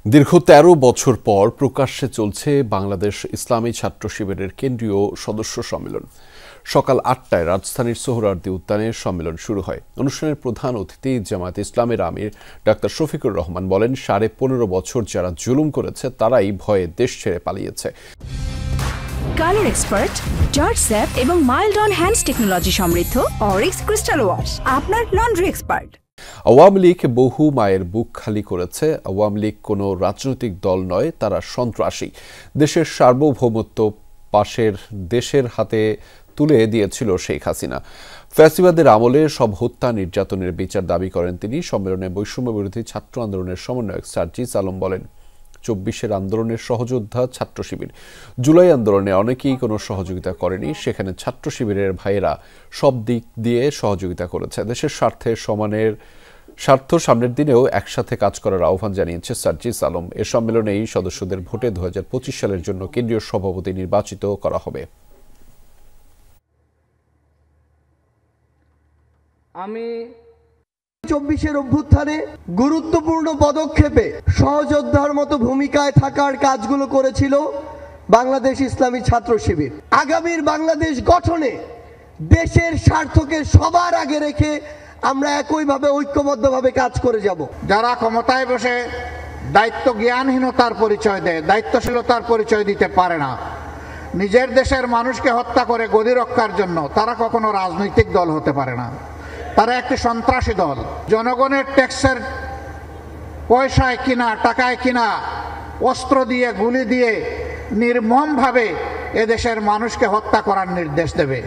দীর্ঘ ১৩ বছর পর প্রকাশ্যে চলছে বাংলাদেশ ইসলামী ছাত্র শিবিরের কেন্দ্রীয় সদস্য সম্মেলন। সকাল ৮টায় রাজধানীর সোহরাওয়ার্দী উদ্যানে সম্মেলন শুরু হয়। অনুষ্ঠানের প্রধান অতিথি জামায়াতে ইসলামীর আমির ডাক্তার শফিকুর রহমান বলেন, ১৫.৫ বছর যারা জুলুম করেছে তারাই ভয়ে দেশ ছেড়ে পালিয়েছে। কালার এক্সপার্ট, জর্জ স্যাপ এবং মাইল্ড অন হ্যান্ডস টেকনোলজি সমৃদ্ধ অরিক্স ক্রিস্টাল ওয়াশ আপনার লন্ড্রি এক্সপার্ট। আওয়ামী লীগ বহু মায়ের বুক খালি করেছে। আওয়ামী লীগ কোনো রাজনৈতিক দল নয়, তারা সন্ত্রাসী। দেশের সার্বভৌমত্ব দেশের হাতে তুলে দিয়েছিল শেখ হাসিনা। ফ্যাসিবাদের আমলে সব হত্যা নির্যাতনের বিচার দাবি করেন তিনি। সম্মেলনে বৈষম্য বিরোধী ছাত্র আন্দোলনের সমন্বয়ক সার্জিস আলম বলেন, ২৪-এর আন্দোলনের সহযোদ্ধা ছাত্র শিবির। জুলাই আন্দোলনে অনেকেই কোনো সহযোগিতা করেনি, সেখানে ছাত্র শিবিরের ভাইয়েরা সব দিক দিয়ে সহযোগিতা করেছে। দেশের স্বার্থ সামনের দিনেও একসাথে কাজ করার আহ্বান জানিয়েছে সার্জিস আলম। এ সম্মেলনে এই সদস্যদের ভোটে ২০২৫ সালের জন্য কেন্দ্রীয় সভাপতি নির্বাচিত করা হবে। আমি ২৪-এর অভ্যুত্থানে গুরুত্বপূর্ণ পদক্ষেপে সহযোদ্ধার মতো ভূমিকায় থাকার কাজগুলো করেছিল বাংলাদেশ ইসলামী ছাত্র শিবির। আগামীর বাংলাদেশ গঠনে দেশের স্বার্থকে সবার আগে রেখে আমরা একইভাবে ঐক্যবদ্ধভাবে কাজ করে যাব। যারা ক্ষমতায় বসে দায়িত্ব জ্ঞানহীনতার পরিচয় দেয়, দায়িত্বশীলতার পরিচয় দিতে পারে না, নিজের দেশের মানুষকে হত্যা করে গদি রক্ষার জন্য, তারা কখনো রাজনৈতিক দল হতে পারে না। তারা একটি সন্ত্রাসী দল। জনগণের ট্যাক্সের পয়সায় কিনা, টাকায় কিনা, অস্ত্র দিয়ে, গুলি দিয়ে নির্মমভাবে এদেশের মানুষকে হত্যা করার নির্দেশ দেবে।